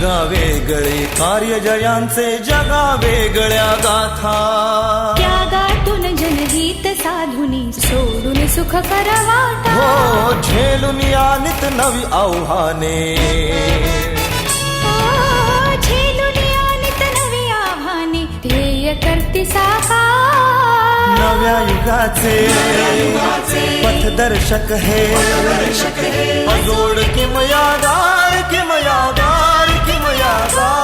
जगा वेगळे कार्य जयांचे जगा वेगळ्या गाथा त्यागातून जनहित साधुनी सोडून सुख करवाटा हो झेलून यानित नवी आव्हाने झेलून यानित नवी आव्हाने ध्येय करती साकार नव्या युगाचे पथदर्शक हे अजोड किमयादार किमयादार किमयादार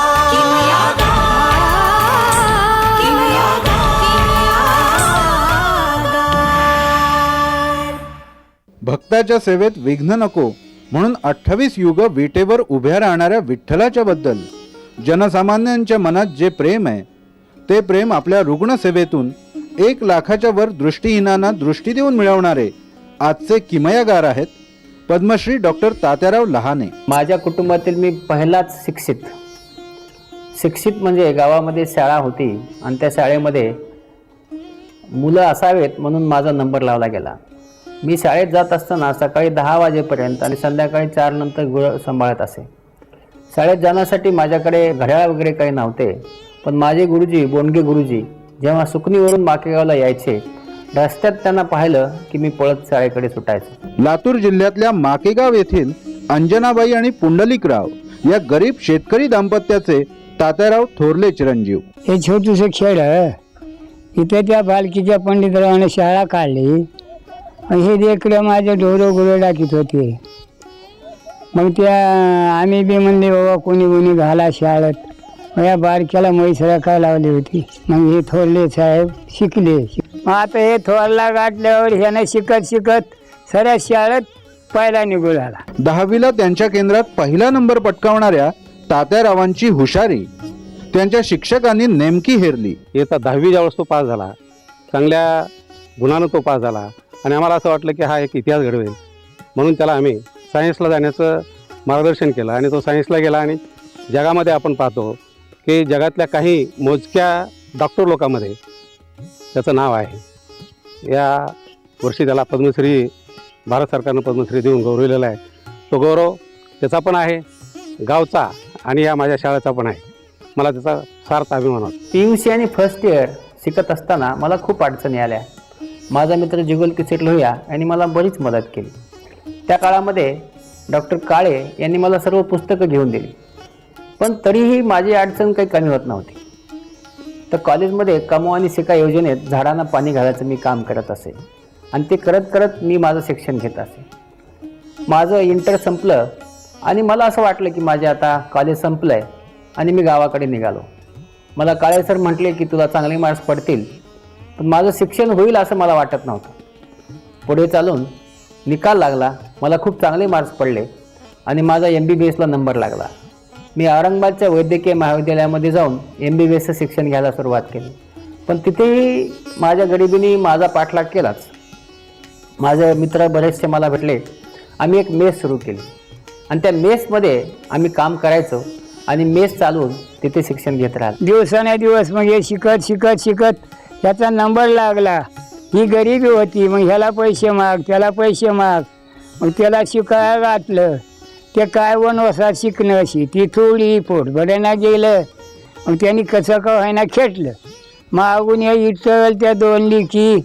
भक्ताच्या सेवेत विघ्न नको म्हणून 28 युग विटेवर उभ्या राहणाऱ्या विठ्ठलाच्या बद्दल जनसामान्यांच्या मनात जे प्रेम आहे ते प्रेम आपल्या रुग्णसेवेतून 1 लाखाच्या वर दृष्टीहीनांना दृष्टी देऊन मिळवणारे आजचे किमयागार आहेत पद्मश्री डॉक्टर तात्याराव लहाने. माझ्या कुटुंबातील मी पहिलाच शिक्षित म्हणजे गावामध्ये शाळा होती आणि त्या शाळेमध्ये मुलं असावेत म्हणून माझा नंबर लावला गेला. मी शाळेत जात असताना सकाळी 10 वाजेपर्यंत आणि संध्याकाळी 4 नंतर गुरं सांभाळत असे. शाळेत जाण्यासाठी माझ्याकडे घड्याळ वगैरे काही नव्हते, पण माझे गुरुजी बोंडगे गुरुजी जेव्हा सुकणीवरून माकेगावला यायचे रस्त्यात त्यांना पाहिलं की मी पळत शाळेकडे सुटायचो. लातूर जिल्ह्यातल्या माकेगाव येथील अंजनाबाई आणि पुंडलिकराव या गरीब शेतकरी दाम्पत्याचे तात्याराव थोरले चिरंजीव. हे छोटूसं खेळ इथे त्या बालकीच्या पंडितरावाने शाळा काढली. हे लेकरं माझे ढोरं गुरं टाकीत होते. मग त्या आम्ही बी म्हणले बाबा कोणी घाला शाळेत. मग या बारक्याला म्हैसरा काय लावली होती. मग हे थोरले साहेब शिकले. मग आता हे थोरला गाठल्यावर ह्यानं शिकत सऱ्या शाळेत पहिला निघून आला. 10वीला त्यांच्या केंद्रात पहिला नंबर पटकावणाऱ्या तात्यारावांची हुशारी त्यांच्या शिक्षकांनी नेमकी हेरली. येता 10वी ज्यावेळेस तो पास झाला, चांगल्या गुणानं तो पास झाला आणि आम्हाला असं वाटलं की हा एक इतिहास घडवेल म्हणून त्याला आम्ही सायन्सला जाण्याचं मार्गदर्शन केलं आणि तो सायन्सला गेला. आणि जगामध्ये आपण पाहतो की जगातल्या काही मोजक्या डॉक्टर लोकांमध्ये त्याचं नाव आहे. या वर्षी त्याला पद्मश्री भारत सरकारनं पद्मश्री देऊन गौरवलेला आहे. तो गौरव त्याचा पण आहे, गावचा आणि या माझ्या शाळेचा पण आहे. मला त्याचा सार्थ अभिमान होता. PUC आणि फर्स्ट इयर शिकत असताना मला खूप अडचणी आल्या. माझा मित्र जुगल किसेट लोहिया यांनी मला बरीच मदत केली. त्या काळामध्ये डॉक्टर काळे यांनी मला सर्व पुस्तकं घेऊन दिली, पण तरीही माझी अडचण काही कमी होत नव्हती. तर कॉलेजमध्ये कमो आणि शिका योजनेत झाडांना पाणी घालायचं मी काम करत असे आणि ते करत मी माझं शिक्षण घेत असे. माझं इंटर संपलं आणि मला असं वाटलं की माझे आता कॉलेज संपलं आहे आणि मी गावाकडे निघालो. मला काळे सर म्हटले की तुला चांगले मार्क्स पडतील, पण माझं शिक्षण होईल असं मला वाटत नव्हतं. पुढे चालून निकाल लागला, मला खूप चांगले मार्क्स पडले आणि माझा MBBSला नंबर लागला. मी औरंगाबादच्या वैद्यकीय महाविद्यालयामध्ये जाऊन MBBSचं शिक्षण घ्यायला सुरुवात केली, पण तिथेही माझ्या गरिबीने माझा पाठलाग केलाच. माझे मित्र बरेचसे मला भेटले. आम्ही एक मेस सुरू केली आणि त्या मेसमध्ये आम्ही काम करायचो आणि मेस चालवून तिथे शिक्षण घेत राहिलो. दिवसानुदिवस मग हे शिकत ह्याचा नंबर लागला. ही गरिबी होती, मग ह्याला पैसे माग त्याला पैसे माग. मग त्याला शिकायला घातलं. ते काय वनवासात शिकणं ती थोडी पोटभड्याना गेलं. मग त्यांनी कसं का व्हायना खेटलं. मागून या इटल त्या 2 लिखी.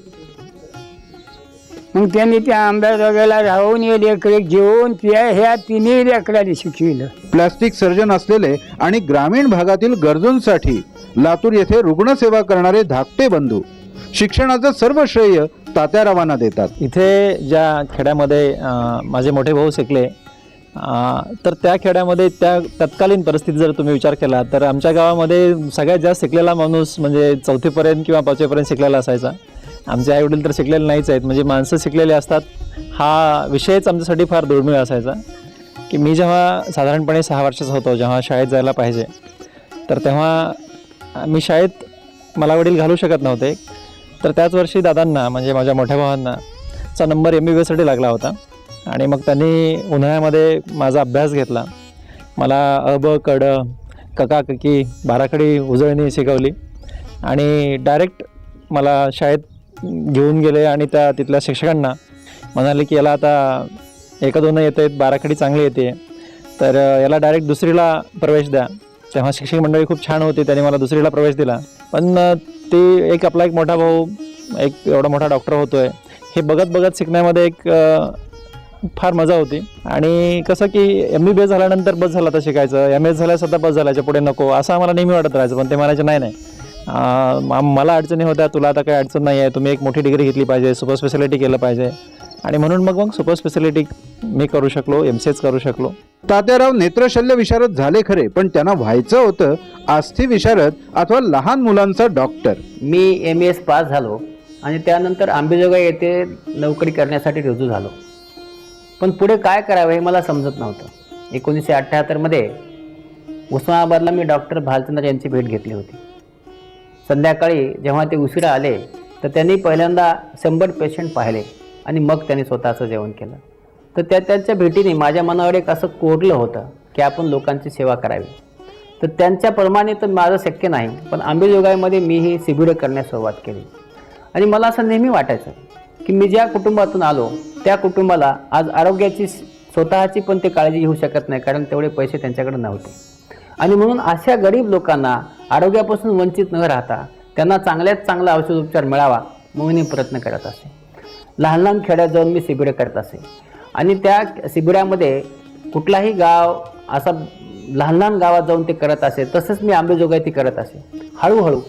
मग त्यांनी त्या आंब्याजोग्याला राहून हे लेकरे घेऊन ह्या 3 लेकरांनी शिकविलं. प्लास्टिक सर्जन असलेले आणि ग्रामीण भागातील गरजूंसाठी लातूर येथे रुग्णसेवा करणारे धाकटे बंधू शिक्षणाचं सर्व श्रेय तात्यारावांना देतात. इथे ज्या खेड्यामध्ये माझे मोठे भाऊ शिकले तर त्या खेड्यामध्ये त्या तत्कालीन परिस्थिती जर तुम्ही विचार केला तर आमच्या गावामध्ये सगळ्यात जास्त शिकलेला माणूस म्हणजे 4थीपर्यंत किंवा 5वीपर्यंत शिकलेला असायचा. आमचे आईवडील तर शिकलेले नाहीच आहेत. म्हणजे माणसं शिकलेली असतात हा विषयच आमच्यासाठी फार दुर्मिळ असायचा. की मी जेव्हा साधारणपणे 6 वर्षाचा होतो, जेव्हा शाळेत जायला पाहिजे, तर तेव्हा मी शाळेत मला वडील घालू शकत नव्हते. तर त्याच वर्षी दादांना म्हणजे माझ्या मोठ्या भावांना चा नंबर MBBSसाठी लागला होता आणि मग त्यांनी उन्हाळ्यामध्ये माझा अभ्यास घेतला. मला अ ब क ड कका ककी बाराखडी उजळणी शिकवली आणि डायरेक्ट मला शाळेत घेऊन गेले आणि तिथल्या शिक्षकांना म्हणाले की याला आता 1-2 येत आहेत, बाराखडी चांगली येते, तर याला डायरेक्ट दुसरीला प्रवेश द्या. तेव्हा शिक्षक मंडळी खूप छान होती, त्यांनी मला दुसरीला प्रवेश दिला. पण ते एक आपला एक मोठा भाऊ एक एवढा मोठा डॉक्टर होतोय हे बघत बघत शिकण्यामध्ये एक फार मजा होती. आणि कसं की MBBS झाल्यानंतर बस झालं आता शिकायचं, MS झाल्या सुद्धा बस झाल्याच्या पुढे नको असं आम्हाला नेहमी वाटत राहायचं. पण ते म्हणायचे नाही मला अडचणी होत्या, तुला आता काही अडचण नाही आहे, तुम्ही एक मोठी डिग्री घेतली पाहिजे, सुपर स्पेशालिटी केलं पाहिजे. आणि म्हणून मग सुपर स्पेशालिटी मी करू शकलो, MCH करू शकलो. तात्याराव नेत्रशल्य विशारद झाले खरे, पण त्यांना व्हायचं होतं आस्थी विशारद अथवा लहान मुलांचा डॉक्टर. मी MES पास झालो आणि त्यानंतर अंबेजोगाई येथे नोकरी करण्यासाठी रुजू झालो. पण पुढे काय करावं हे मला समजत नव्हतं. 1978मध्ये उस्मानाबादला मी डॉक्टर भालचंद्र यांची भेट घेतली होती. संध्याकाळी जेव्हा ते उशिरा आले तर त्यांनी पहिल्यांदा 100 पेशंट पाहिले आणि मग त्यांनी स्वतःचं जेवण केलं. तर त्यांच्या भेटीने माझ्या मनावर एक असं कोरलं होतं की आपण लोकांची सेवा करावी. तर त्यांच्याप्रमाणे तर माझं शक्य नाही, पण अंबेजोगाईमध्ये मी ही शिबिरं करण्यास सुरुवात केली. आणि मला असं नेहमी वाटायचं की मी ज्या कुटुंबातून आलो त्या कुटुंबाला आज आरोग्याची स्वतःची पण ते काळजी घेऊ शकत नाही, कारण तेवढे पैसे त्यांच्याकडे नव्हते. आणि म्हणून अशा गरीब लोकांना आरोग्यापासून वंचित न राहता त्यांना चांगल्यात चांगला औषधोपचार मिळावा म्हणून मी प्रयत्न करत असे. लहान लहान खेड्यात जाऊन मी शिबिरं करत असे. आणि त्या शिबिरामध्ये कुठलाही गाव असा लहान लहान गावात जाऊन ते करत असे. तसंच मी अंबेजोगाई ती करत असे. हळूहळू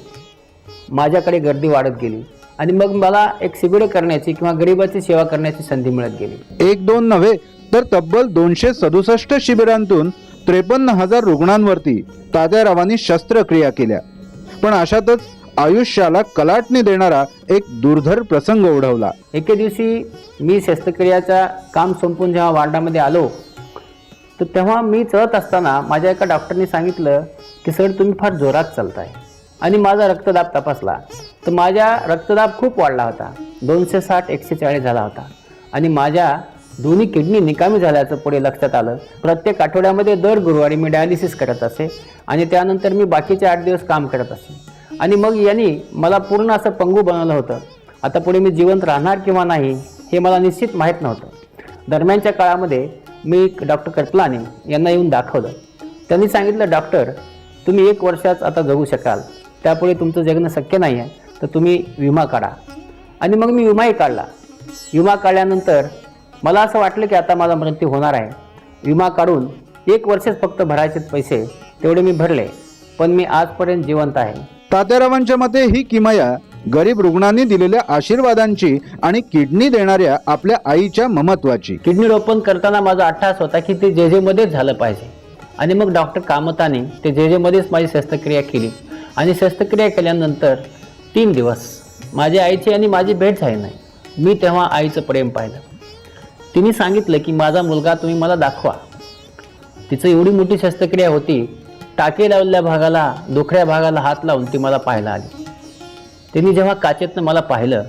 माझ्याकडे गर्दी वाढत गेली आणि मग मला एक शिबिरं करण्याची किंवा गरिबाची सेवा करण्याची संधी मिळत गेली. 1-2 नव्हे तर तब्बल 267 शिबिरांतून 53,000 रुग्णांवरती तात्यारावांनी शस्त्रक्रिया केल्या. पण अशातच आयुष्याला कलाटणी देणारा एक दुर्धर प्रसंग ओढवला. एके दिवशी मी शस्त्रक्रियाचं काम संपून जेव्हा वार्डामध्ये आलो तर तेव्हा मी चढत असताना माझ्या एका डॉक्टरनी सांगितलं की सर तुम्ही फार जोरात चालताय. आणि माझा रक्तदाब तपासला तर माझा रक्तदाब खूप वाढला होता. 260/140 झाला होता. आणि माझ्या दोन्ही किडनी निकामी झाल्याचं पुढे लक्षात आलं. प्रत्येक आठवड्यामध्ये दर गुरुवारी मी डायलिसिस करत असे आणि त्यानंतर मी बाकीचे 8 दिवस काम करत असे. आणि मग यांनी मला पूर्ण असं पंगू बनवलं होतं. आता पुढे मी जिवंत राहणार किंवा नाही हे मला निश्चित माहीत नव्हतं. दरम्यानच्या काळामध्ये मी डॉक्टर कटलाने यांना येऊन दाखवलं. त्यांनी सांगितलं डॉक्टर तुम्ही 1 वर्षात आता जगू शकाल, त्यापुढे तुमचं जगणं शक्य नाही आहे, तर तुम्ही विमा काढा. आणि मग मी विमाही काढला. विमा काढल्यानंतर मला असं वाटलं की आता माझा मृत्यू होणार आहे. विमा काढून 1 वर्षच फक्त भरायचे पैसे तेवढे मी भरले, पण मी आजपर्यंत जिवंत आहे. तात्यारावांच्या मते ही किमया गरीब रुग्णांनी दिलेल्या आशीर्वादांची आणि किडनी देणाऱ्या आपल्या आईच्या ममत्वाची. किडनी रोपण करताना माझा अट्टास होता की ते JJ मध्येच झालं पाहिजे. आणि मग डॉक्टर कामताने ते JJ मध्येच माझी शस्त्रक्रिया केली. आणि शस्त्रक्रिया केल्यानंतर 3 दिवस माझ्या आईची आणि माझी भेट झाली नाही. मी तेव्हा आईचं प्रेम पाहिलं. तिने सांगितलं की माझा मुलगा तुम्ही मला दाखवा. तिचं एवढी मोठी शस्त्रक्रिया होती, टाके लावलेल्या भागाला दुखऱ्या भागाला हात लावून ती मला पाहायला आली. तिने जेव्हा काचेतनं मला पाहिलं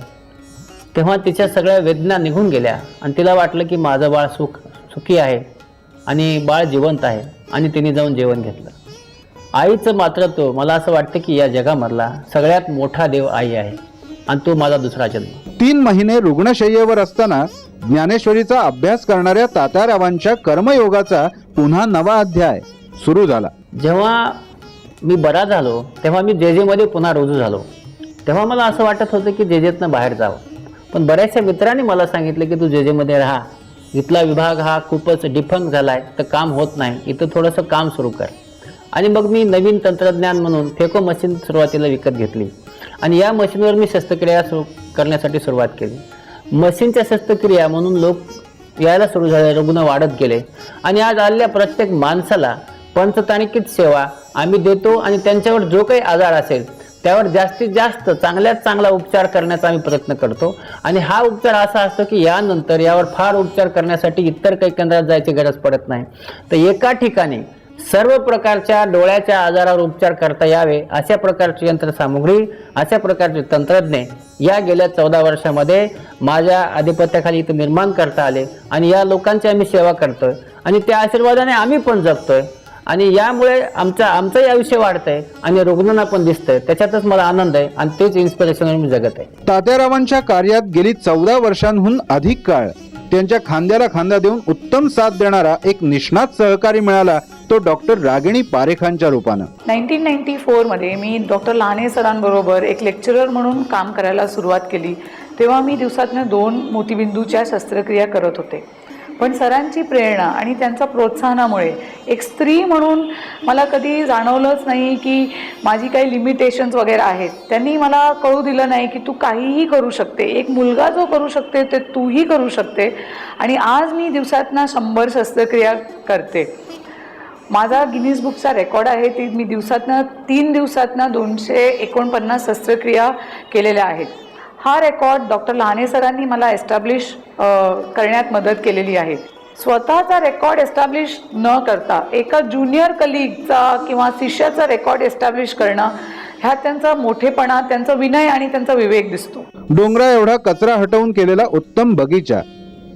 तेव्हा तिच्या सगळ्या वेदना निघून गेल्या आणि तिला वाटलं की माझं बाळ सुखी आहे आणि बाळ जिवंत आहे. आणि तिने जाऊन जेवण घेतलं. आईचं मातृत्व मला असं वाटतं की या जगामधला सगळ्यात मोठा देव आई आहे आणि तो माझा दुसरा जन्म. 3 महिने रुग्णशय्येवर असताना ज्ञानेश्वरीचा अभ्यास करणाऱ्या तात्यारावांच्या कर्मयोगाचा पुन्हा नवा अध्याय सुरू झाला. जेव्हा मी बरा झालो तेव्हा मी JJ मध्ये पुन्हा रुजू झालो. तेव्हा मला असं वाटत होतं की JJतनं बाहेर जावं. पण बऱ्याचशा मित्रांनी मला सांगितलं की तू JJ मध्ये राहा, इथला विभाग हा खूपच डिफंक झाला आहे, तर काम होत नाही, इथं थोडंसं काम सुरू कर. आणि मग मी नवीन तंत्रज्ञान म्हणून फेको मशीन सुरुवातीला विकत घेतली आणि या मशीनवर मी शस्त्रक्रिया करण्यासाठी सुरुवात केली. मशीनच्या शस्त्रक्रिया म्हणून लोक यायला सुरू झाले, रुग्ण वाढत गेले. आणि आज आलेल्या प्रत्येक माणसाला पंचतांत्रिक सेवा आम्ही देतो आणि त्यांच्यावर जो काही आजार असेल त्यावर जास्तीत जास्त चांगल्यात चांगला उपचार करण्याचा आम्ही प्रयत्न करतो. आणि हा उपचार असा असतो की यानंतर यावर फार उपचार करण्यासाठी इतर काही केंद्रात जायची गरज पडत नाही. तर एका ठिकाणी सर्व प्रकारच्या डोळ्याच्या आजारावर उपचार करता यावे अशा प्रकारची यंत्रसामुग्री, अशा प्रकारचे तंत्रज्ञ या गेल्या 14 वर्षामध्ये माझ्या आधिपत्याखाली इथं निर्माण करता आले. आणि या लोकांची आम्ही सेवा करतोय आणि त्या आशीर्वादाने आम्ही पण जगतोय. आणि यामुळे आमचंही आयुष्य वाढतंय आणि रुग्णांना पण दिसतंय. त्याच्यातच मला आनंद आहे आणि तेच इन्स्पिरेशन मी जगत आहे. तात्यारावांच्या कार्यात गेली 14 वर्षांहून अधिक काळ त्यांच्या खांद्याला खांदा देऊन उत्तम साथ देणारा एक निष्णात सहकारी मिळाला तो डॉक्टर रागिणी पारेखांच्या रूपानं. 1994 मध्ये मी डॉक्टर लहाने सरांबरोबर एक लेक्चरर म्हणून काम करायला सुरुवात केली. तेव्हा मी दिवसातनं 2 मोतीबिंदूच्या शस्त्रक्रिया करत होते. पण सरांची प्रेरणा आणि त्यांच्या प्रोत्साहनामुळे एक स्त्री म्हणून मला कधी जाणवलंच नाही की माझी काही लिमिटेशन्स वगैरे आहेत. त्यांनी मला कळू दिलं नाही की तू काहीही करू शकते, एक मुलगा जो करू शकते ते तूही करू शकते. आणि आज मी दिवसातनं 100 शस्त्रक्रिया करते. माझा गिनीज बुकचा रेकॉर्ड आहे ती मी 3 दिवसातनं 249 शस्त्रक्रिया केलेल्या आहेत. हा रेकॉर्ड डॉक्टर लहाने सरांनी मला एस्टॅब्लिश करण्यात मदत केलेली आहे. स्वतःचा रेकॉर्ड एस्टॅब्लिश न करता एका ज्युनियर कलिगचा किंवा शिष्याचा रेकॉर्ड एस्टॅब्लिश करणं ह्यात त्यांचा मोठेपणा, त्यांचा विनय आणि त्यांचा विवेक दिसतो. डोंगरा एवढा कचरा हटवून केलेला उत्तम बगीचा,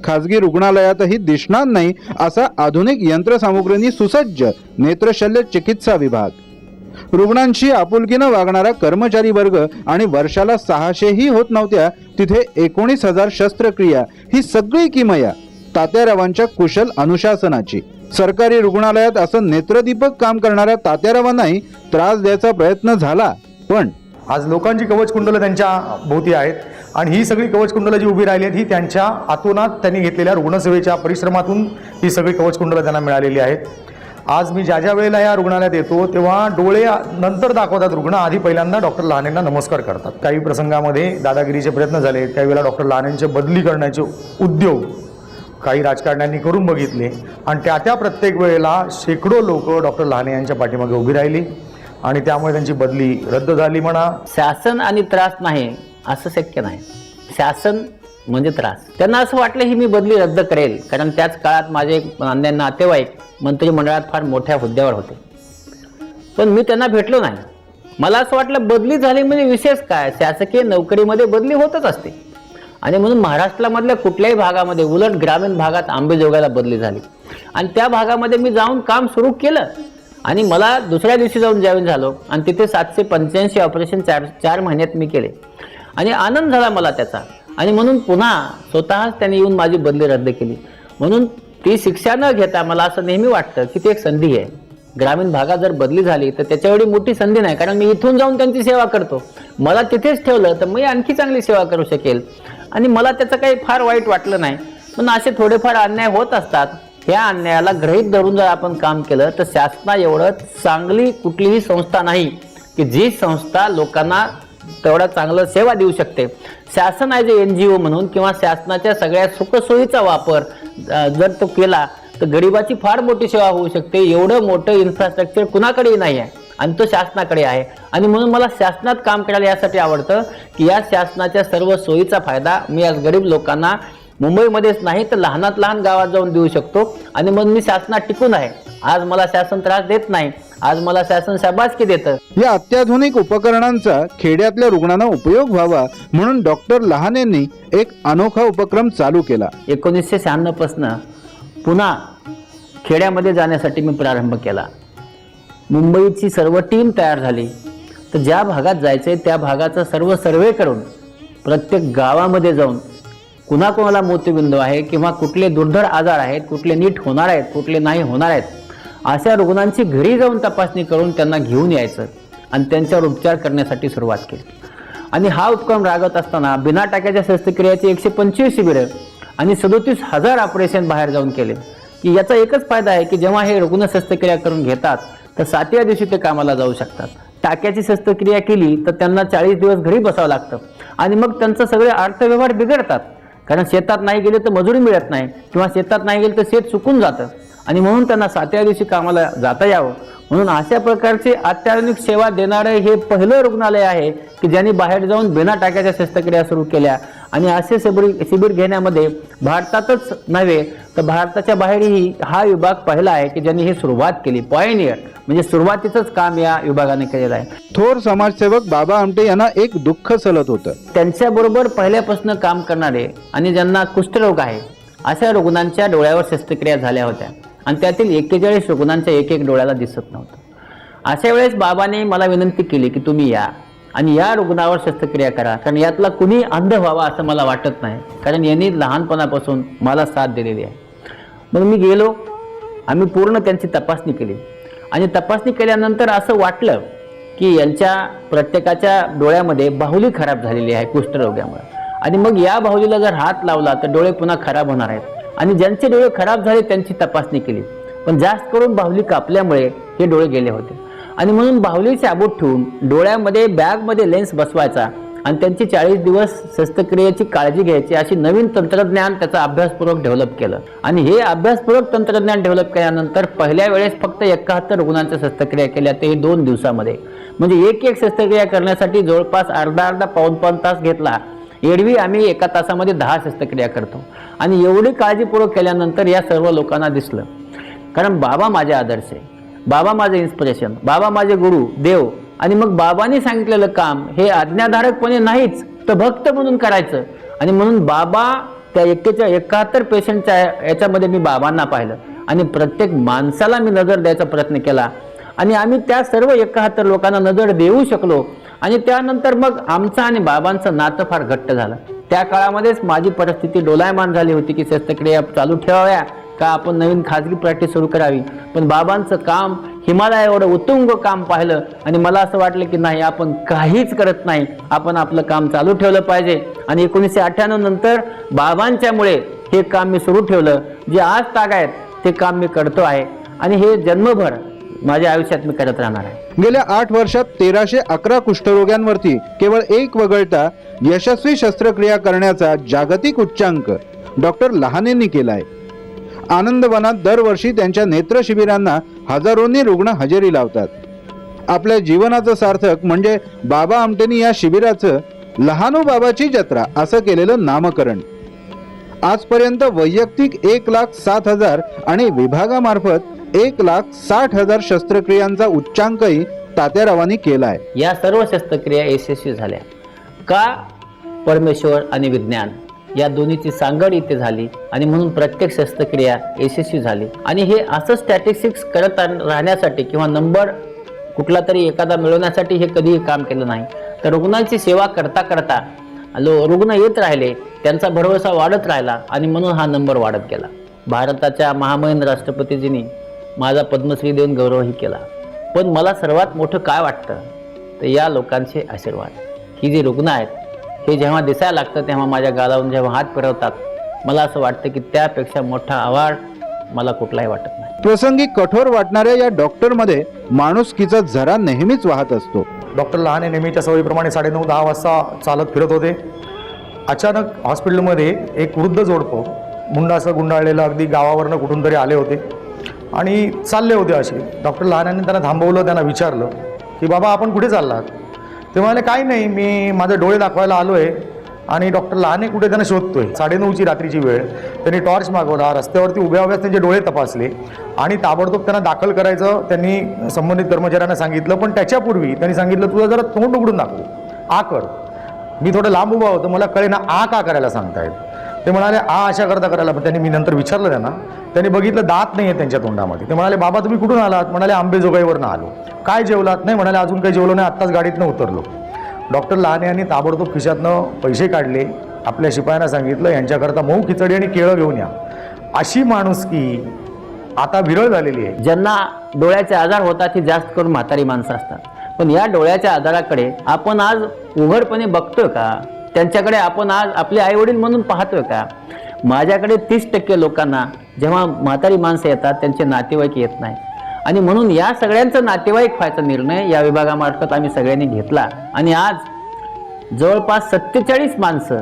खाजगी रुग्णालयातही दिसणार नाही असा आधुनिक यंत्रसामुग्रींनी सुसज्ज नेत्रशल्य चिकित्सा विभाग, रुग्णांशी आपुलकीनं वागणारा कर्मचारी वर्ग आणि वर्षाला 600ही होत नव्हत्या तिथे 19,000 शस्त्रक्रिया, ही सगळी किमया तात्यारावांच्या कुशल अनुशासनाची. सरकारी रुग्णालयात असं नेत्रदीपक काम करणाऱ्या तात्यारावांनाही त्रास द्यायचा प्रयत्न झाला, पण आज लोकांची कवचकुंडलं त्यांच्या भोवती आहेत आणि ही सगळी कवचकुंडलं जी उभी राहिली आहेत ही त्यांच्या आतोनात त्यांनी घेतलेल्या रुग्णसेवेच्या परिश्रमातून ही सगळी कवचकुंडलं त्यांना मिळालेली आहेत. आज मी ज्या वेळेला या रुग्णालयात येतो तेव्हा डोळे नंतर दाखवतात रुग्ण, आधी पहिल्यांदा डॉक्टर लहानेंना नमस्कार करतात. काही प्रसंगामध्ये दादागिरीचे प्रयत्न झाले, काही वेळेला डॉक्टर लहानेंचे बदली करण्याचे उद्योग काही राजकारण्यांनी करून बघितले आणि त्या प्रत्येक वेळेला शेकडो लोक डॉक्टर लहाने यांच्या पाठीमागे उभी राहिली आणि त्यामुळे त्यांची बदली रद्द झाली म्हणा. शासन आणि त्रास नाही असं शक्य नाही. शासन म्हणजे त्रास. त्यांना असं वाटलं ही मी बदली रद्द करेल, कारण त्याच काळात माझे एक अन्य नातेवाईक मंत्रिमंडळात फार मोठ्या हुद्द्यावर होते. पण मी त्यांना भेटलो नाही. मला असं वाटलं बदली झाली म्हणजे विशेष काय, शासकीय नोकरीमध्ये बदली होतच असते. आणि म्हणून महाराष्ट्रामधल्या कुठल्याही भागामध्ये, उलट ग्रामीण भागात आंबेजोगाईला बदली झाली आणि त्या भागामध्ये मी जाऊन काम सुरू केलं आणि मला दुसऱ्या दिवशी जाऊन जॉईन झालो आणि तिथे 785 ऑपरेशन 4 महिन्यात मी केले आणि आनंद झाला मला त्याचा. आणि म्हणून पुन्हा स्वतःच त्यांनी येऊन माझी बदली रद्द केली. म्हणून ती शिक्षा न घेता मला असं नेहमी वाटतं की ती एक संधी आहे. ग्रामीण भागात जर बदली झाली तर त्याच्या एवढी मोठी संधी नाही, कारण मी इथून जाऊन त्यांची सेवा करतो. मला तिथेच ठेवलं तर मी आणखी चांगली सेवा करू शकेल आणि मला त्याचं काही फार वाईट वाटलं नाही. पण असे थोडेफार अन्याय होत असतात. ह्या अन्यायाला गृहीत धरून जर आपण काम केलं तर शासना एवढं चांगली कुठलीही संस्था नाही की जी संस्था लोकांना तेवढा चांगलं सेवा देऊ शकते. शासन आहे जे NGO म्हणून किंवा शासनाच्या सगळ्या सुखसोयीचा वापर जर तो केला तर गरिबाची फार मोठी सेवा होऊ शकते. एवढं मोठं इन्फ्रास्ट्रक्चर कुणाकडेही नाही आहे आणि तो शासनाकडे आहे. आणि म्हणून मला शासनात काम करायला यासाठी आवडतं की या शासनाच्या सर्व सोयीचा फायदा मी आज गरीब लोकांना मुंबईमध्येच नाही तर लहानात लहान गावात जाऊन देऊ शकतो. आणि मग मी शासनात टिकून आहे. आज मला शासन त्रास देत नाही, आज मला शासन शाबासकी देतं. या अत्याधुनिक उपकरणांचा खेड्यातल्या रुग्णांना उपयोग व्हावा म्हणून डॉक्टर लहानेंनी एक अनोखा उपक्रम चालू केला. 1996 पासून पुन्हा खेड्यामध्ये जाण्यासाठी मी प्रारंभ केला. मुंबईची सर्व टीम तयार झाली तर ज्या भागात जायचंय त्या भागाचा सर्व सर्वे करून प्रत्येक गावामध्ये जाऊन कुणाकोणाला मोतीबिंदू आहे किंवा कुठले दुर्धर आजार आहेत, कुठले नीट होणार आहेत, कुठले नाही होणार आहेत, अशा रुग्णांची घरी जाऊन तपासणी करून त्यांना घेऊन यायचं आणि त्यांच्यावर उपचार करण्यासाठी सुरुवात केली. आणि हा उपक्रम राबवत असताना बिना टाक्याच्या शस्त्रक्रियेची 125 शिबिरं आणि 37,000 ऑपरेशन बाहेर जाऊन केले. की याचा एकच फायदा आहे की जेव्हा हे रुग्ण शस्त्रक्रिया करून घेतात तर 7व्या दिवशी ते कामाला जाऊ शकतात. टाक्याची शस्त्रक्रिया केली तर त्यांना 40 दिवस घरी बसावं लागतं आणि मग त्यांचं सगळे अर्थव्यवहार बिघडतात. कारण शेतात नाही गेले तर मजुरी मिळत नाही किंवा शेतात नाही गेले तर शेत सुकून जातं आणि म्हणून त्यांना 7व्या दिवशी कामाला जाता यावं म्हणून अशा प्रकारचे अत्याधुनिक सेवा देणारे हे पहिलं रुग्णालय आहे की ज्यांनी बाहेर जाऊन बिना टाक्याच्या शस्त्रक्रिया सुरू केल्या. आणि असे शिबिर घेण्यामध्ये भारतातच नव्हे तर भारताच्या बाहेरही हा विभाग पहिला आहे की ज्यांनी ही सुरुवात केली. पॉयनियर म्हणजे सुरुवातीचंच काम या विभागाने केलेलं आहे. थोर समाजसेवक बाबा आमटे यांना एक दुःख सलत होतं. त्यांच्याबरोबर पहिल्यापासून काम करणारे आणि ज्यांना कुष्ठरोग आहे अशा रुग्णांच्या डोळ्यावर शस्त्रक्रिया झाल्या होत्या आणि त्यातील 41 रुग्णांच्या एक डोळ्याला दिसत नव्हतं. अशा वेळेस बाबांनी मला विनंती केली की तुम्ही या आणि या रुग्णावर शस्त्रक्रिया करा, कारण यातला कुणी अंध व्हावा असं मला वाटत नाही, कारण यांनी लहानपणापासून मला साथ दिलेली आहे. मग मी गेलो, आम्ही पूर्ण त्यांची तपासणी केली आणि तपासणी केल्यानंतर असं वाटलं की यांच्या प्रत्येकाच्या डोळ्यामध्ये बाहुली खराब झालेली आहे कुष्ठरोगामुळे, आणि मग या बाहुलीला जर हात लावला तर डोळे पुन्हा खराब होणार आहेत. आणि ज्यांचे डोळे खराब झाले त्यांची तपासणी केली, पण जास्त करून बाहुली कापल्यामुळे हे डोळे गेले होते. आणि म्हणून बाहुली शाबूत ठेवून डोळ्यामध्ये बॅगमध्ये लेन्स बसवायचा आणि त्यांची 40 दिवस शस्त्रक्रियेची काळजी घ्यायची, अशी नवीन तंत्रज्ञान त्याचा अभ्यासपूर्वक डेव्हलप केलं. आणि हे अभ्यासपूर्वक तंत्रज्ञान डेव्हलप केल्यानंतर पहिल्या वेळेस फक्त 71 रुग्णांच्या शस्त्रक्रिया केल्या, ते 2 दिवसामध्ये. म्हणजे एक शस्त्रक्रिया करण्यासाठी जवळपास अर्धा पाऊण तास घेतला. एरवी आम्ही 1 तासामध्ये 10 शस्त्रक्रिया करतो. आणि एवढी काळजीपूर्वक केल्यानंतर या सर्व लोकांना दिसलं, कारण बाबा माझे आदर्श आहे, बाबा माझे इन्स्पिरेशन, बाबा माझे गुरु देव. आणि मग बाबांनी सांगितलेलं काम हे आज्ञाधारकपणे नाहीच तर भक्त म्हणून करायचं. आणि म्हणून बाबा त्या 71 पेशंटच्या याच्यामध्ये मी बाबांना पाहिलं आणि प्रत्येक माणसाला मी नजर द्यायचा प्रयत्न केला. आणि आम्ही त्या सर्व 71 लोकांना नजर देऊ शकलो. आणि त्यानंतर मग आमचं आणि बाबांचं नातं फार घट्ट झालं. त्या काळामध्येच माझी परिस्थिती डोलायमान झाली होती की शस्त्रक्रिया चालू ठेवाव्या का आपण नवीन खाजगी प्रॅक्टिस सुरू करावी. पण बाबांचं काम हिमालय एवढं उत्तुंग काम पाहिलं आणि मला असं वाटलं की नाही, आपण काहीच करत नाही, आपण आपलं काम चालू ठेवलं पाहिजे. आणि 1998 नंतर बाबांच्यामुळे हे काम मी सुरू ठेवलं. जे आज तागायत ते काम मी करतो आहे आणि हे जन्मभर माझ्या आयुष्यात मी करत राहणार आहे. गेल्या 8 वर्षात 1311 कुष्ठरोग्यांवरती केवळ एक वगळता यशस्वी शस्त्रक्रिया करण्याचा जागतिक उच्चांक डॉक्टर लहानेंनी केलाय. आनंदवनात दरवर्षी त्यांच्या नेत्र शिबिरांना हजारोंनी रुग्ण हजेरी लावतात. आपल्या जीवनाचं सार्थक म्हणजे बाबा आमटेंनी या शिबिराचं लहानू बाबाची जत्रा असं केलेलं नामकरण. आजपर्यंत वैयक्तिक 1,07,000 आणि विभागामार्फत 1,60,000 शस्त्रक्रियांचा उच्चांकही तात्यारावांनी केलाय. या सर्व शस्त्रक्रिया यशस्वी झाल्या का? परमेश्वर आणि विज्ञान या दोन्हीची सांगड इथे झाली आणि म्हणून प्रत्येक शस्त्रक्रिया यशस्वी झाली. आणि हे असं स्टॅटिस्टिक्स करत राहण्यासाठी किंवा नंबर कुठला तरी एखादा मिळवण्यासाठी हे कधीही काम केलं नाही, तर रुग्णांची सेवा करता करता रुग्ण येत राहिले, त्यांचा भरवसा वाढत राहिला आणि म्हणून हा नंबर वाढत गेला. भारताच्या महामहिम राष्ट्रपतीजींनी माझा पद्मश्री देऊन गौरवही केला. पण मला सर्वात मोठं काय वाटतं तर या लोकांचे आशीर्वाद. ही जी रुग्ण आहेत हे जेव्हा दिसायला लागतं तेव्हा माझ्या गालावरून जेव्हा हात फिरवतात, मला असं वाटतं की त्यापेक्षा मोठा आवाज मला कुठलाही वाटत नाही. प्रसंगी कठोर वाटणाऱ्या या डॉक्टरमध्ये माणुसकीचा झरा नेहमीच वाहत असतो. डॉक्टर लहाने नेहमीच्या सवयीप्रमाणे 9:30-10 वाजता चालत फिरत होते. अचानक हॉस्पिटलमध्ये एक वृद्ध जोडपं मुंडासं गुंडाळलेलं अगदी गावावरनं कुठून तरी आले होते आणि चालले होते असे. डॉक्टर लहानेंनी त्यांना थांबवलं, त्यांना विचारलं की बाबा आपण कुठे चाललात? ते म्हणाले काही नाही, मी माझे डोळे दाखवायला आलो आहे. आणि डॉक्टर लहाने कुठे त्यांना शोधतोय. 9:30ची रात्रीची वेळ. त्यांनी टॉर्च मागवला, रस्त्यावरती उभ्या त्यांचे डोळे तपासले आणि ताबडतोब त्यांना दाखल करायचं त्यांनी संबंधित कर्मचाऱ्यांना सांगितलं. पण त्याच्यापूर्वी त्यांनी सांगितलं तुझं जरा तोंड उघडून दाखव, आ कर. मी थोडं लांब उभा होतो, मला कळे ना आ का करायला सांगतायत. ते म्हणाले आ अशा करता करायला. पण त्यांनी मी नंतर विचारलं त्यांनी बघितलं दात नाही आहे त्यांच्या तोंडामध्ये. ते म्हणाले बाबा तुम्ही कुठून आलात? म्हणाले अंबेजोगाईवरनं आलो. काय जेवलात? नाही म्हणाले अजून काही जेवलो नाही, आत्ताच गाडीतनं उतरलो. डॉक्टर लहाने यांनी ताबडतोब खिशातनं पैसे काढले, आपल्या शिपायांना सांगितलं यांच्याकरता मऊ खिचडी आणि केळं घेऊन या. अशी माणुसकी आता विरळ झालेली आहे. ज्यांना डोळ्याचे आजार होतात ती जास्त करून म्हातारी माणसं असतात. पण या डोळ्याच्या आजाराकडे आपण आज उघडपणे बघतोय का? त्यांच्याकडे आपण आज आपले आईवडील म्हणून पाहतोय का? माझ्याकडे 30% लोकांना जेव्हा म्हातारी माणसं येतात त्यांचे नातेवाईक येत नाही. आणि म्हणून या सगळ्यांचं नातेवाईक व्हायचा निर्णय या विभागामार्फत आम्ही सगळ्यांनी घेतला. आणि आज जवळपास 47 माणसं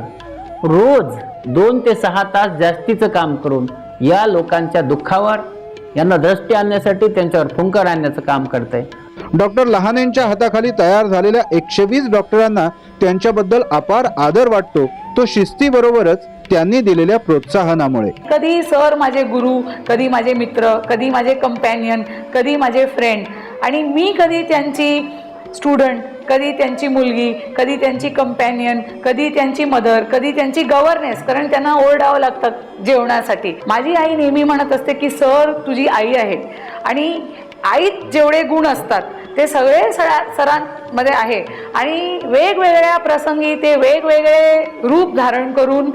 रोज 2 ते 6 तास जास्तीचं काम करून या लोकांच्या दुःखावर यांना दृष्टी आणण्यासाठी त्यांच्यावर फुंकर आणण्याचं काम करतंय. डॉक्टर लहानेंच्या हाताखाली तयार झालेल्या 120 डॉक्टरांना त्यांच्याबद्दल अपार आदर वाटतो, तो शिस्तीबरोबरच त्यांनी दिलेल्या प्रोत्साहनामुळे. कधी सर माझे गुरु, कधी माझे मित्र, कधी माझे कंपॅनियन, कधी माझे फ्रेंड आणि मी कधी त्यांची स्टुडंट, कधी त्यांची मुलगी, कधी त्यांची कंपॅनियन, कधी त्यांची मदर, कधी त्यांची गव्हर्नेस, कारण त्यांना ओरडावं लागतं जेवणासाठी. माझी आई नेहमी म्हणत असते की सर तुझी आई आहे आणि आईत जेवढे गुण असतात ते सगळे सरांमध्ये आहे आणि वेगवेगळ्या प्रसंगी ते वेगवेगळे रूप धारण करून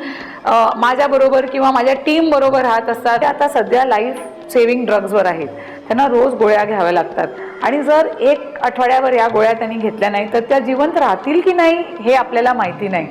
माझ्याबरोबर किंवा माझ्या टीमबरोबर राहत असतात. ते आता सध्या लाईफ सेव्हिंग ड्रग्जवर आहेत. त्यांना रोज गोळ्या घ्याव्या लागतात आणि जर 1 आठवड्यावर या गोळ्या त्यांनी घेतल्या नाही तर त्या जिवंत राहतील की नाही हे आपल्याला माहिती नाही.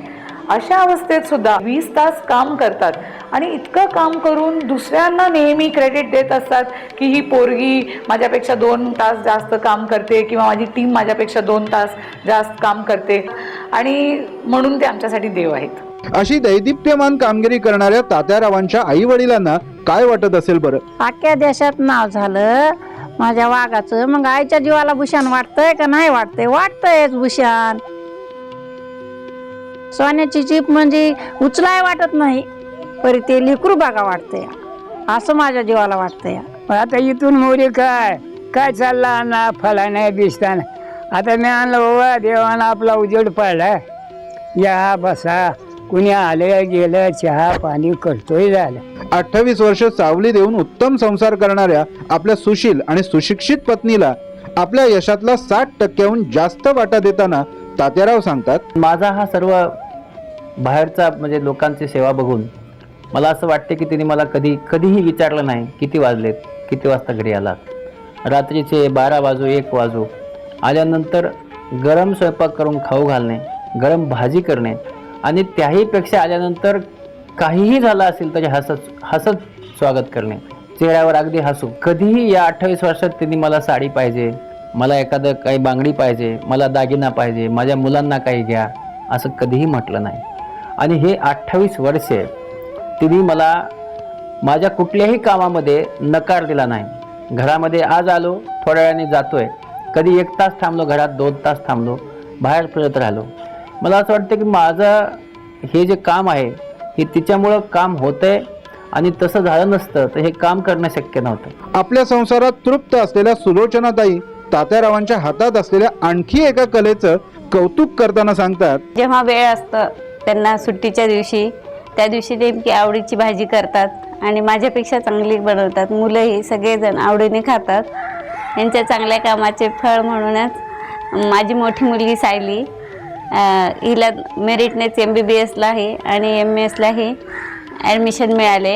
अशा अवस्थेत सुद्धा 20 तास काम करतात आणि इतकं काम करून दुसऱ्यांना नेहमी क्रेडिट देत असतात की ही पोरगी माझ्यापेक्षा 2 तास जास्त काम करते किंवा माझी टीम माझ्यापेक्षा 2 तास जास्त काम करते आणि म्हणून ते आमच्यासाठी देव आहेत. अशी दैदिप्यमान कामगिरी करणाऱ्या तात्यारावांच्या आई वडिलांना काय वाटत असेल बरं? अख्ख्या देशात नाव झालं माझ्या वाघाचं, मग आईच्या जीवाला भूषण वाटतंय का नाही वाटतंय? वाटतंयच भूषण. सोन्याची जीप म्हणजे उचलाय वाटत नाही, परी ते लेकरू बागा वाटतंय, असं माझ्या जीवाला वाटतंय. आता इथून मोरी काय चालला ना फला नाही दिसताना. आता मी आणलं बाबा, देवानं आपला उजेड पाडला, या बसा, कुणी आलं गेलं, चहा पाणी करतोय झालं. 28 वर्ष सावली देऊन उत्तम संसार करणाऱ्या आपल्या सुशील आणि सुशिक्षित पत्नीला आपल्या यशातला 60% जास्त वाटा देताना तात्याराव सांगतात, माझा हा सर्व बाहेरचा म्हणजे लोकांची सेवा बघून मला असं वाटते की तिने मला कधीही विचारलं नाही किती वाजलेत, किती वाजता घरी आलात. रात्रीचे 12 वाजो 1 वाजो आल्यानंतर गरम स्वयंपाक करून खाऊ घालणे, गरम भाजी करणे आणि त्याहीपेक्षा आल्यानंतर काहीही झालं असेल तरी हसत स्वागत करणे, चेहऱ्यावर अगदी हसू. कधीही या 28 वर्षात तिने मला साडी पाहिजे, मला एखादं काही बांगडी पाहिजे, मला दागिना पाहिजे, माझ्या मुलांना काही घ्या असं कधीही म्हटलं नाही. आणि हे 28 वर्षे तिने मला माझ्या कुठल्याही कामामध्ये नकार दिला नाही. घरामध्ये आज आलो, थोड्या वेळाने जातोय, कधी 1 तास थांबलो, घरात 2 तास थांबलो, बाहेर फिरत राहिलो. मला असं वाटतं की माझं हे जे काम आहे हे तिच्यामुळं काम होतंय आणि तसं झालं नसतं तर हे काम करणं शक्य नव्हतं. आपल्या संसारात तृप्त असलेल्या सुलोचनाताई तात्यारावांच्या हातात असलेल्या आणखी एका कलेचं कौतुक करताना सांगतात, जेव्हा वेळ असतं त्यांना सुट्टीच्या दिवशी, त्या दिवशी नेमकी आवडीची भाजी करतात आणि माझ्यापेक्षा चांगली बनवतात. मुलंही सगळेजण आवडीने खातात. यांच्या चांगल्या कामाचे फळ म्हणूनच माझी मोठी मुलगी सायली, हिला मेरिटनेच MBBSला आहे आणि MASलाही ॲडमिशन मिळाले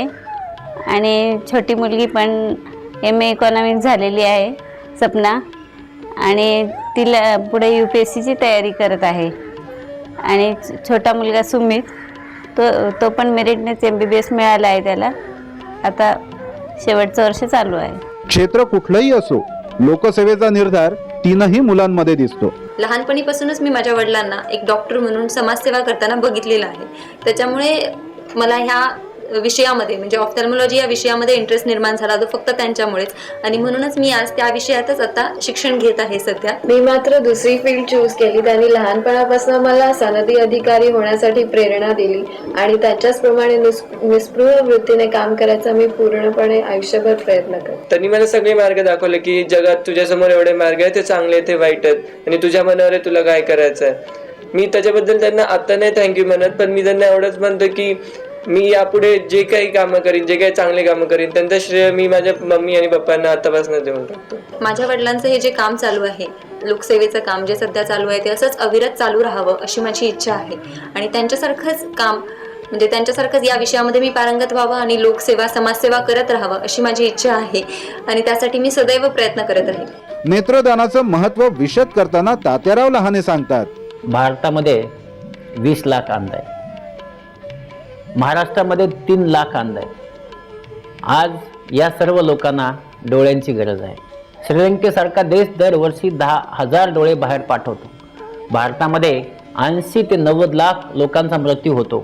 आणि छोटी मुलगी पण MA इकॉनॉमिक्स झालेली आहे सपना, आणि तिला पुढे UPSCची तयारी करत आहे. आणि छोटा मुलगा सुमित तो पण मेरिटनेच MBBS मिळाला आहे त्याला, आता शेवटचं वर्ष चालू आहे. क्षेत्र कुठलंही असो, लोकसेवेचा निर्धार 3ही मुलांमध्ये दिसतो. लहानपणीपासूनच मी माझ्या वडिलांना एक डॉक्टर म्हणून समाजसेवा करताना बघितलेलं आहे. त्याच्यामुळे मला ह्या विषयामध्ये म्हणजे ऑफ्थॅल्मॉलॉजी या विषयामध्ये इंटरेस्ट निर्माण झाला तो फक्त त्यांच्यामुळेच, आणि म्हणूनच मी आज त्या विषयातच आता शिक्षण घेत आहे. सध्या मी मात्र दुसरी फील्ड चूज केली. त्यांनी लहानपणापासून मला सनदी अधिकारी होण्यासाठी प्रेरणा दिली आणि त्यांच्याचप्रमाणे निस्पृह वृत्तीने काम करायचा मी पूर्णपणे आयुष्यभर प्रयत्न करते. त्यांनी मला सगळे मार्ग दाखवले की जगात तुझ्यासमोर एवढे मार्ग आहेत, ते चांगले ते वाईट आहेत आणि तुझ्या मनावर आहे तुला काय करायचं आहे. मी त्याच्याबद्दल त्यांना आता नाही थँक्यू म्हणत, पण मी त्यांना एवढंच म्हणतो की मी यापुढे जे काही कामं करीन, जे काही चांगले कामं करीन, त्यांचं श्रेय मी माझ्या मम्मी आणि पप्पांना आतापासून देऊन टाकतो. माझ्या वडिलांचं हे जे काम चालू आहे, लोकसेवेचं काम जे सध्या चालू आहे, ते असंच अविरत चालू राहावं अशी माझी इच्छा आहे. आणि त्यांच्यासारखंच काम म्हणजे त्यांच्यासारखंच या विषयामध्ये मी पारंगत व्हावं आणि लोकसेवा समाजसेवा करत राहावं अशी माझी इच्छा आहे आणि त्यासाठी मी सदैव प्रयत्न करत राहील. नेत्रदानाचं महत्त्व विशद करताना तात्याराव लहाने सांगतात, भारतामध्ये 20 लाख अंध आहे, महाराष्ट्रामध्ये 3 लाख अंध आहे. आज या सर्व लोकांना डोळ्यांची गरज आहे. श्रीलंकेसारखा देश दरवर्षी 10,000 डोळे बाहेर पाठवतो. भारतामध्ये 80 ते 90 लाख लोकांचा मृत्यू होतो,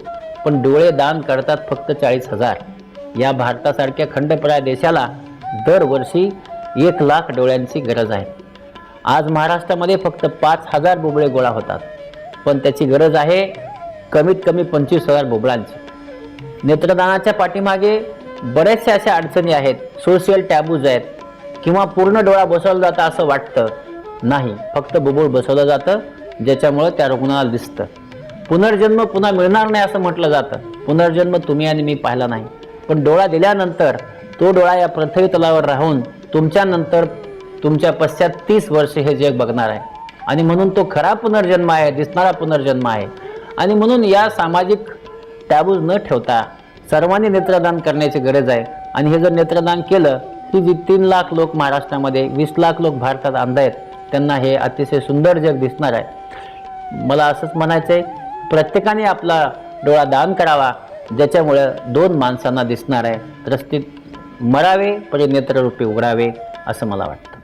पण डोळे दान करतात फक्त 40,000. या भारतासारख्या खंडप्राय देशाला दरवर्षी 1 लाख डोळ्यांची गरज आहे. आज महाराष्ट्रामध्ये फक्त 5,000 बुबळे गोळा होतात, पण त्याची गरज आहे कमीत कमी 25,000 बुबळांची. नेत्रदानाच्या पाठीमागे बऱ्याचशा अशा अडचणी आहेत, सोशल टॅबूज आहेत, किंवा पूर्ण डोळा बसवला जातं असं वाटतं. नाही, फक्त बुबुळ बसवलं जातं ज्याच्यामुळं त्या रुग्णाला दिसतं. पुनर्जन्म पुन्हा मिळणार नाही असं म्हटलं जातं. पुनर्जन्म तुम्ही आणि मी पाहिला नाही, पण डोळा दिल्यानंतर तो डोळा या पृथ्वी तलावर राहून तुमच्यानंतर तुमच्या पश्चात 30 वर्ष हे जग बघणार आहे. आणि म्हणून तो खरा पुनर्जन्म आहे, दिसणारा पुनर्जन्म आहे. आणि म्हणून या सामाजिक टॅबूज न ठेवता सर्वांनी नेत्रदान करण्याची गरज आहे. आणि हे जर नेत्रदान केलं, ही जी 3 लाख लोक महाराष्ट्रामध्ये, 20 लाख लोक भारतात अंध आहेत, त्यांना हे अतिशय सुंदर जग दिसणार आहे. मला असंच म्हणायचं आहे, प्रत्येकाने आपला डोळा दान करावा, ज्याच्यामुळं 2 माणसांना दिसणार आहे. रस्त्यात मरावे पण नेत्ररूपी उघडावे, असं मला वाटतं.